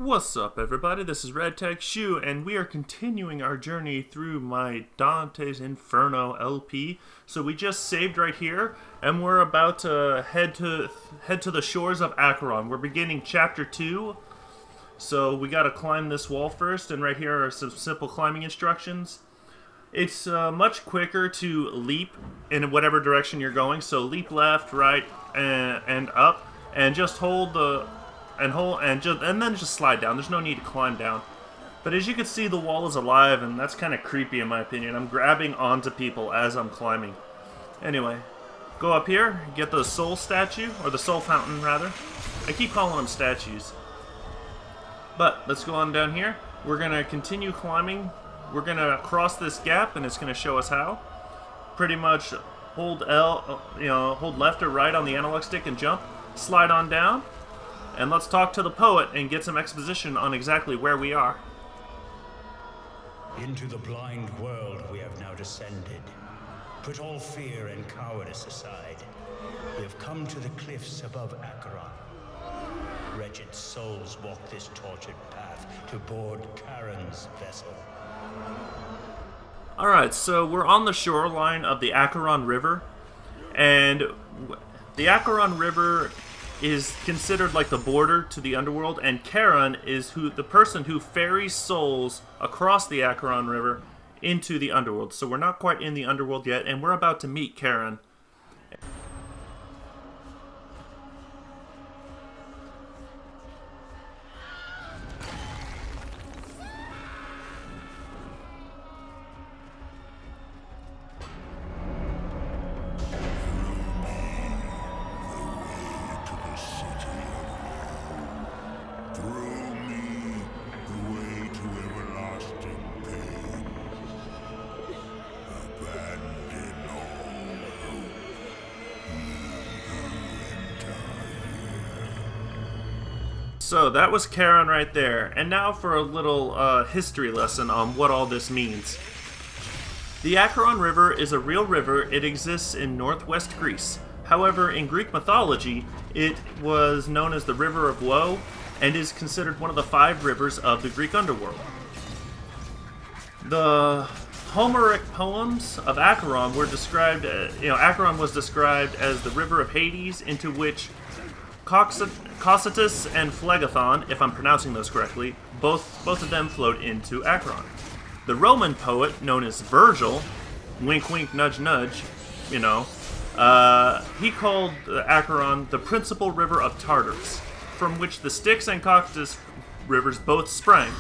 What's up, everybody? This is Red Tech Shoe, and we are continuing our journey through my Dante's Inferno LP. So we just saved right here, and we're about to head to the shores of Acheron. We're beginning Chapter 2, so we got to climb this wall first, and right here are some simple climbing instructions. It's much quicker to leap in whatever direction you're going, so leap left, right, and up, and just hold the... and then just slide down. There's no need to climb down. But as you can see, the wall is alive, and that's kind of creepy in my opinion. I'm grabbing onto people as I'm climbing. Anyway, go up here, get the soul statue, or the soul fountain rather. I keep calling them statues. But let's go on down here. We're gonna continue climbing. We're gonna cross this gap, and it's gonna show us how. Pretty much hold hold left or right on the analog stick and jump. Slide on down. And let's talk to the poet and get some exposition on exactly where we are. Into the blind world we have now descended. Put all fear and cowardice aside. We have come to the cliffs above Acheron. Wretched souls walk this tortured path to board Charon's vessel. Alright, so we're on the shoreline of the Acheron River. And the Acheron River is considered like the border to the underworld, and Charon is the person who ferries souls across the Acheron River into the underworld. So we're not quite in the underworld yet, and we're about to meet Charon. So that was Charon right there, and now for a little history lesson on what all this means. The Acheron River is a real river. It exists in northwest Greece. However, in Greek mythology, it was known as the River of Woe, and is considered one of the 5 rivers of the Greek underworld. The Homeric poems of Acheron were described, Acheron was described as the river of Hades, into which Cocytus and Phlegethon, if I'm pronouncing those correctly, both of them flowed into Acheron. The Roman poet, known as Virgil, wink wink nudge nudge, he called Acheron the principal river of Tartarus, from which the Styx and Cocytus rivers both sprang.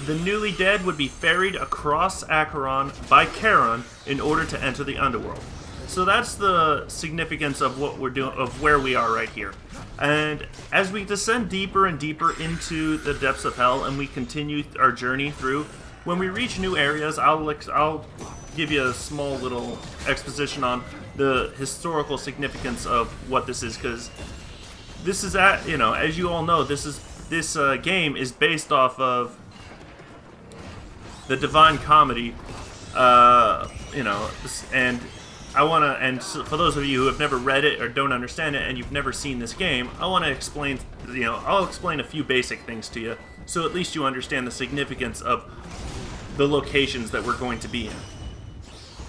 The newly dead would be ferried across Acheron by Charon in order to enter the underworld. So that's the significance of what we're doing, of where we are right here. And as we descend deeper and deeper into the depths of hell, and we continue our journey through, when we reach new areas, I'll give you a small little exposition on the historical significance of what this is, because this is as you all know, this game is based off of the Divine Comedy, and for those of you who have never read it or don't understand it and you've never seen this game, I want to explain, I'll explain a few basic things to you, so at least you understand the significance of the locations that we're going to be in.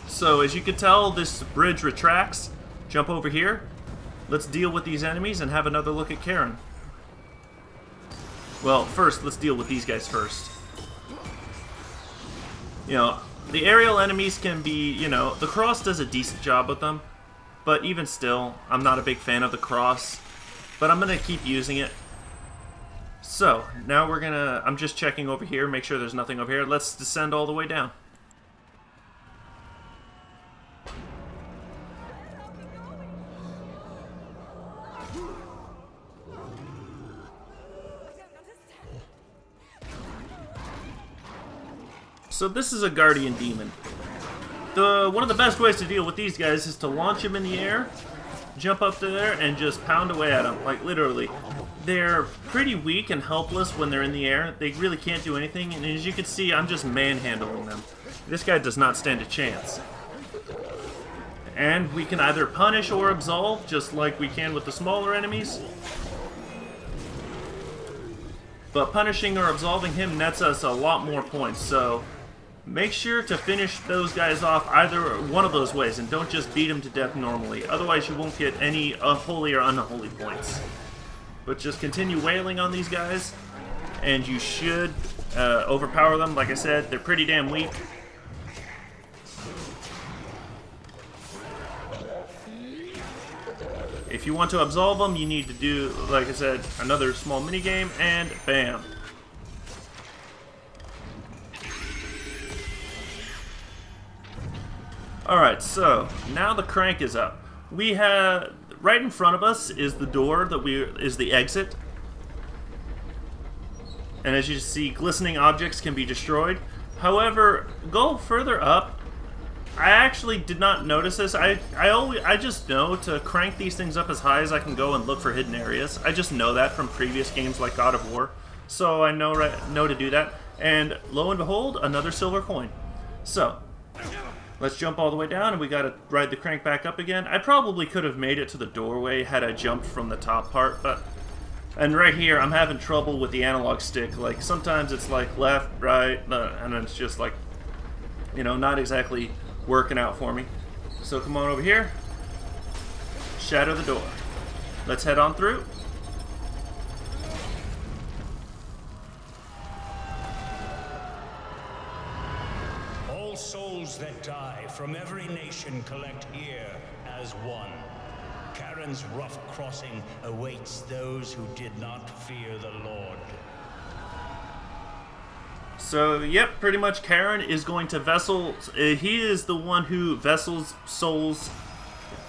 So as you can tell, this bridge retracts. Jump over here. Let's deal with these enemies and have another look at Charon. Well, first, let's deal with these guys first. The aerial enemies can be, the cross does a decent job with them, but even still, I'm not a big fan of the cross, but I'm going to keep using it. So, now I'm just checking over here, make sure there's nothing over here. Let's descend all the way down. So this is a guardian demon. One of the best ways to deal with these guys is to launch them in the air, jump up there, and just pound away at them, like literally. They're pretty weak and helpless when they're in the air. They really can't do anything, and as you can see, I'm just manhandling them. This guy does not stand a chance. And we can either punish or absolve, just like we can with the smaller enemies. but punishing or absolving him nets us a lot more points, so make sure to finish those guys off either one of those ways, and don't just beat them to death normally, otherwise you won't get any holy or unholy points. But just continue wailing on these guys, and you should overpower them. Like I said, they're pretty damn weak. If you want to absolve them, you need to do, like I said, another small minigame, and bam. Alright, so now the crank is up. We have, right in front of us is the door that is the exit. And as you see, glistening objects can be destroyed. However, go further up. I actually did not notice this. I just know to crank these things up as high as I can go and look for hidden areas. I just know that from previous games like God of War. So I know to do that. And lo and behold, another silver coin. So let's jump all the way down, and we gotta ride the crank back up again. I probably could have made it to the doorway had I jumped from the top part, but... And right here, I'm having trouble with the analog stick. Like, sometimes it's like left, right, and it's just like, you know, not exactly working out for me. So come on over here. Shatter the door. Let's head on through. All souls that die from every nation collect here as one. Charon's rough crossing awaits those who did not fear the Lord. So, yep, pretty much Acheron is going to vessel... he is the one who vessels souls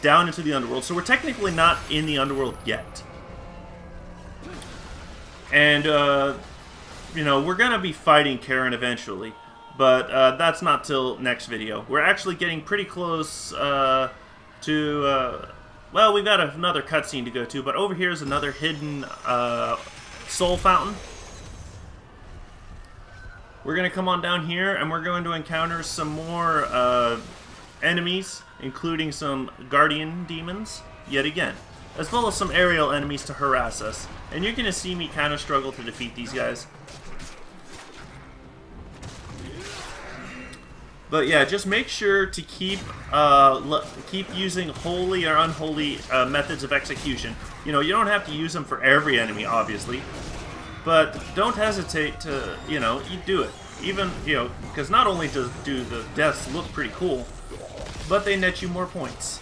down into the underworld. So we're technically not in the underworld yet. And, you know, we're going to be fighting Acheron eventually. But that's not till next video. We're actually getting pretty close to... well, we've got another cutscene to go to, but over here is another hidden soul fountain. We're going to come on down here, and we're going to encounter some more enemies, including some guardian demons, yet again, as well as some aerial enemies to harass us. And you're going to see me kind of struggle to defeat these guys. But yeah, just make sure to keep using holy or unholy methods of execution. You know, you don't have to use them for every enemy, obviously, but don't hesitate to, you know, you do it. Even, you know, because not only do the deaths look pretty cool, but they net you more points.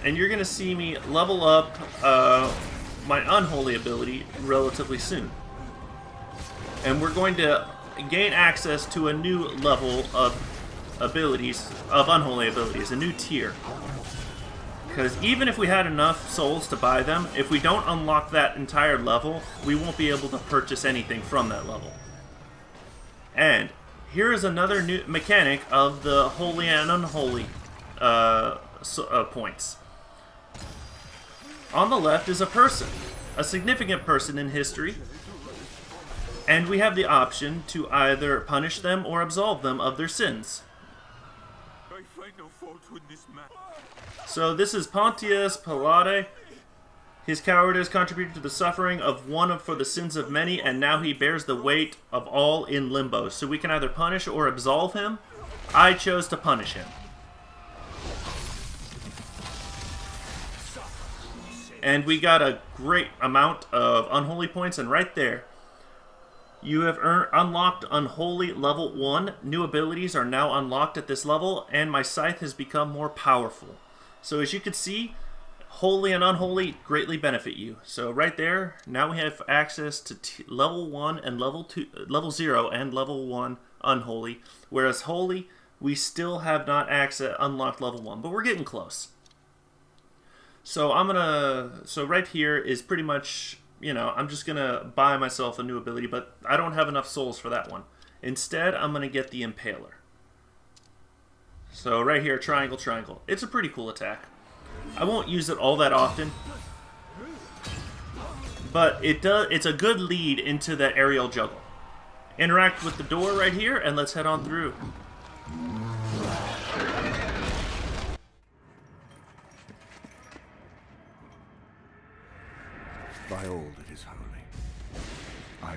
And you're gonna see me level up my unholy ability relatively soon. And we're going to gain access to a new level of abilities, of unholy abilities, a new tier. Because even if we had enough souls to buy them, if we don't unlock that entire level, we won't be able to purchase anything from that level. And here is another new mechanic of the holy and unholy points. On the left is a person, a significant person in history, and we have the option to either punish them or absolve them of their sins. I find no fault with this man. So this is Pontius Pilate. His cowardice contributed to the suffering of one for the sins of many, and now he bears the weight of all in limbo. So we can either punish or absolve him. I chose to punish him. And we got a great amount of unholy points, and right there, you have unlocked Unholy Level 1. New abilities are now unlocked at this level, and my scythe has become more powerful. So as you can see, Holy and Unholy greatly benefit you. So right there, now we have access to Level 1 and Level 0 and Level 1 Unholy. Whereas Holy, we still have not unlocked Level 1, but we're getting close. So so right here is pretty much, you know, I'm just gonna buy myself a new ability, but I don't have enough souls for that one. Instead, I'm gonna get the Impaler. So right here, triangle, triangle. It's a pretty cool attack. I won't use it all that often, but it's a good lead into that aerial juggle. Interact with the door right here, and let's head on through. By all that is holy,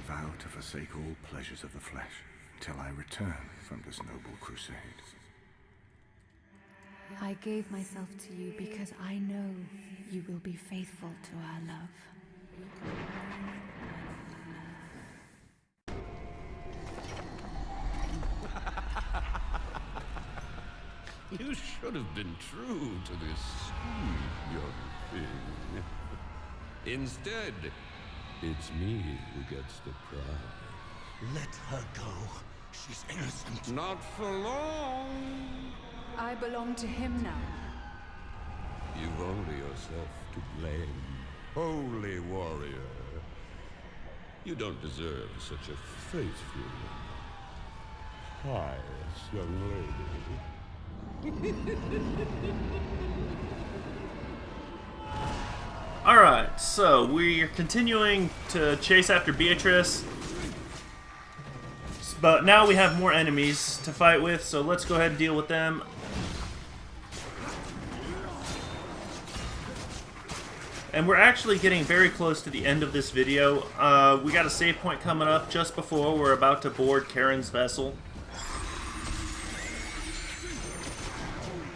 vow to forsake all pleasures of the flesh till I return from this noble crusade. I gave myself to you because I know you will be faithful to our love. You should have been true to this sweet young thing. Instead, it's me who gets the prize. Let her go. She's innocent. Not for long. I belong to him now. You've only yourself to blame, holy warrior. You don't deserve such a faithful, pious young lady. Alright, so we're continuing to chase after Beatrice. But now we have more enemies to fight with, so let's go ahead and deal with them. And we're actually getting very close to the end of this video. We got a save point coming up just before we're about to board Charon's vessel.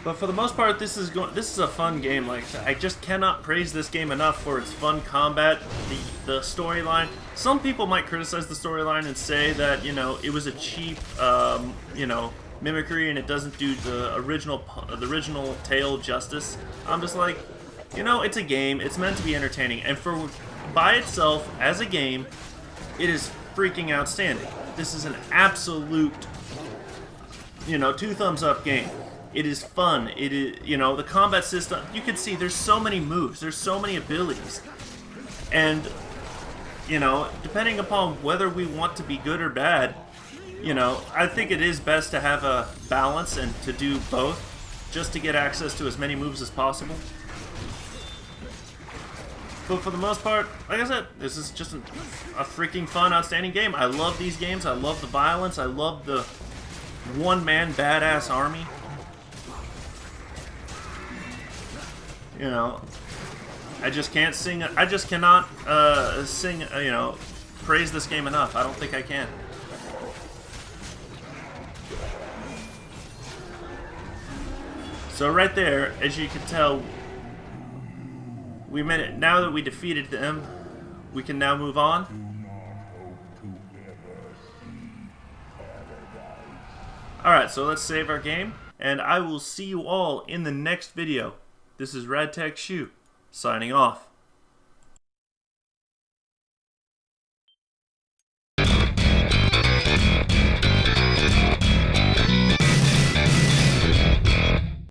But for the most part, this is a fun game. Like, I just cannot praise this game enough for its fun combat, the storyline. Some people might criticize the storyline and say that, you know, it was a cheap, you know, mimicry and it doesn't do the original tale justice. I'm just like, you know, it's a game. It's meant to be entertaining, and by itself as a game, it is freaking outstanding. This is an absolute, you know, 2 thumbs up game. It is fun. It is, you know, the combat system. You can see there's so many moves. There's so many abilities, and you know, depending upon whether we want to be good or bad, you know, I think it is best to have a balance and to do both, just to get access to as many moves as possible. But for the most part, like I said, this is just a freaking fun, outstanding game. I love these games. I love the violence. I love the one-man badass army. You know, I just can't sing. I just cannot sing. You know, praise this game enough. I don't think I can. So right there, as you can tell, we made it. Now that we defeated them, we can now move on. Alright, so let's save our game, and I will see you all in the next video. This is RadTech Shu, signing off.